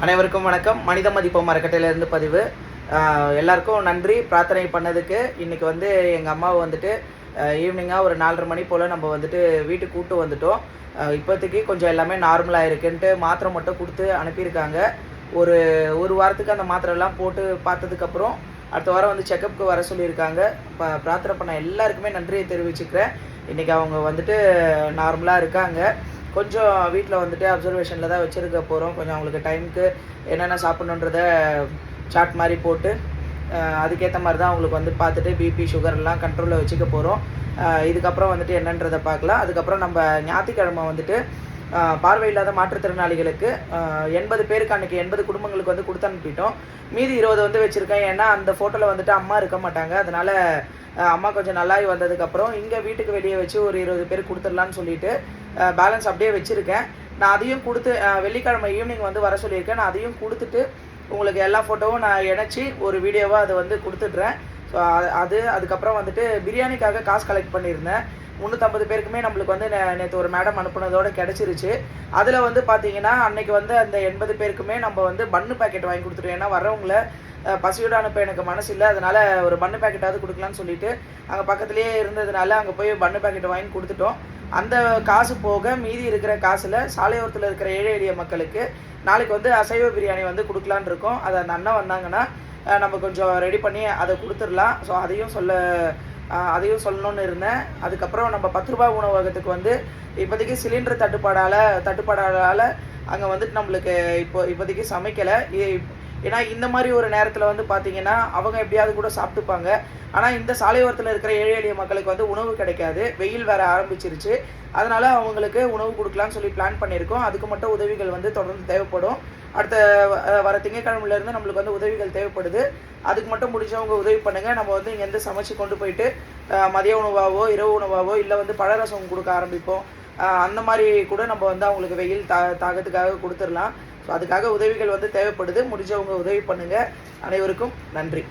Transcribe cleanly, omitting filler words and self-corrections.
அனைவருக்கும் வணக்கம். மனித மதிப்பு மரக்கட்டையிலேருந்து பதிவு. எல்லாருக்கும் நன்றி பிரார்த்தனை பண்ணதுக்கு. இன்றைக்கி வந்து எங்கள் அம்மாவை வந்துட்டு ஈவினிங்காக ஒரு 4:30 மணி போல் நம்ம வந்துட்டு வீட்டுக்கு கூப்பிட்டு வந்துட்டோம். இப்போதைக்கு கொஞ்சம் எல்லாமே நார்மலாக இருக்குன்ட்டு மாத்திரை மட்டும் கொடுத்து அனுப்பியிருக்காங்க. ஒரு வாரத்துக்கு அந்த மாத்திரைலாம் போட்டு பார்த்ததுக்கப்புறம் அடுத்த வாரம் வந்து செக்கப்புக்கு வர சொல்லியிருக்காங்க. பிரார்த்தனை பண்ண எல்லாருக்குமே நன்றியை தெரிவிச்சுக்கிறேன். இன்றைக்கி அவங்க வந்துட்டு நார்மலாக இருக்காங்க. கொஞ்சம் வீட்டில் வந்துட்டு அப்சர்வேஷனில் தான் வச்சுருக்க போகிறோம். கொஞ்சம் அவங்களுக்கு டைமுக்கு என்னென்ன சாப்பிட்ணுன்றத சாட் மாதிரி போட்டு அதுக்கேற்ற மாதிரி தான் அவங்களுக்கு வந்து பார்த்துட்டு பிபி சுகர்லாம் கண்ட்ரோலில் வச்சுக்க போகிறோம். இதுக்கப்புறம் வந்துட்டு என்னன்றதை பார்க்கலாம். அதுக்கப்புறம் நம்ம ஞாயிற்றுக்கிழமை வந்துட்டு பார்வையில்லாத மாற்றுத்திறனாளிகளுக்கு 80 பேருக்கு அன்றைக்கி 80 குடும்பங்களுக்கு வந்து கொடுத்து அனுப்பிட்டோம். மீதி 20 வந்து வச்சுருக்கேன். ஏன்னா அந்த ஃபோட்டோவில் வந்துட்டு அம்மா இருக்க மாட்டாங்க. அதனால் அம்மா கொஞ்சம் நல்லாகி வந்ததுக்கப்புறம் இங்கே வீட்டுக்கு வெளியே வச்சு ஒரு 20 பேர் கொடுத்துடலான்னு சொல்லிட்டு பேலன்ஸ் அப்படியே வச்சுருக்கேன். நான் அதையும் கொடுத்து வெள்ளிக்கிழமை ஈவினிங் வந்து வர சொல்லியிருக்கேன். நான் அதையும் கொடுத்துட்டு உங்களுக்கு எல்லா ஃபோட்டோவும் நான் இணைச்சி ஒரு வீடியோவாக அதை வந்து கொடுத்துட்றேன். ஸோ அதுக்கப்புறம் வந்துட்டு பிரியாணிக்காக காசு கலெக்ட் பண்ணியிருந்தேன். 350 பேருக்குமே நம்மளுக்கு வந்து நேற்று ஒரு மேடம் அனுப்புனதோடு கிடச்சிருச்சு. அதில் வந்து பார்த்தீங்கன்னா அன்றைக்கி வந்து அந்த 80 பேருக்குமே நம்ம வந்து பன்னு பேக்கெட் வாங்கி கொடுத்துட்டோம். ஏன்னா வர்றவங்கள பசியோடு அனுப்ப எனக்கு மனசு இல்லை. அதனால் ஒரு பன்னு பேக்கெட்டாவது கொடுக்கலான்னு சொல்லிட்டு அங்கே பக்கத்துலேயே இருந்ததுனால அங்கே போய் பன்னு பேக்கெட் வாங்கி கொடுத்துட்டோம். அந்த காசு போக மீதி இருக்கிற காசில் சாலையோரத்தில் இருக்கிற ஏழை எளிய மக்களுக்கு நாளைக்கு வந்து அசைவ பிரியாணி வந்து கொடுக்கலான்னு இருக்கோம். அதை அந்த அண்ணன் வந்தாங்கன்னா நம்ம கொஞ்சம் ரெடி பண்ணி அதை கொடுத்துடலாம். ஸோ அதையும் சொல்லணுன்னு இருந்தேன். அதுக்கப்புறம் நம்ம 10 ரூபா உணவகத்துக்கு வந்து இப்போதைக்கு சிலிண்டர் தட்டுப்பாடால் அங்கே வந்துட்டு நம்மளுக்கு இப்போதைக்கு சமைக்கலை. ஏன்னா இந்த மாதிரி ஒரு நேரத்தில் வந்து பார்த்திங்கன்னா அவங்க எப்படியாவது கூட சாப்பிட்டுப்பாங்க. ஆனால் இந்த சாலையோரத்தில் இருக்கிற ஏழை எளிய மக்களுக்கு வந்து உணவு கிடைக்காது. வெயில் வேறு ஆரம்பிச்சிருச்சு. அதனால் அவங்களுக்கு உணவு கொடுக்கலான்னு சொல்லி பிளான் பண்ணியிருக்கோம். அதுக்கு மட்டும் உதவிகள் வந்து தொடர்ந்து தேவைப்படும். அடுத்த வர திங்கட்கிழமையிலேருந்து நம்மளுக்கு வந்து உதவிகள் தேவைப்படுது. அதுக்கு மட்டும் முடிஞ்சவங்க உதவி பண்ணுங்கள். நம்ம வந்து இங்கேருந்து சமைச்சு கொண்டு போயிட்டு மதிய உணவாவோ இரவு உணவாவோ இல்லை வந்து பழரசம் கொடுக்க ஆரம்பிப்போம். அந்த மாதிரி கூட நம்ம வந்து அவங்களுக்கு வெயில் தாகத்துக்காக கொடுத்துடலாம். ஸோ அதுக்காக உதவிகள் வந்து தேவைப்படுது. முடிஞ்சவங்க உதவி பண்ணுங்கள். அனைவருக்கும் நன்றி.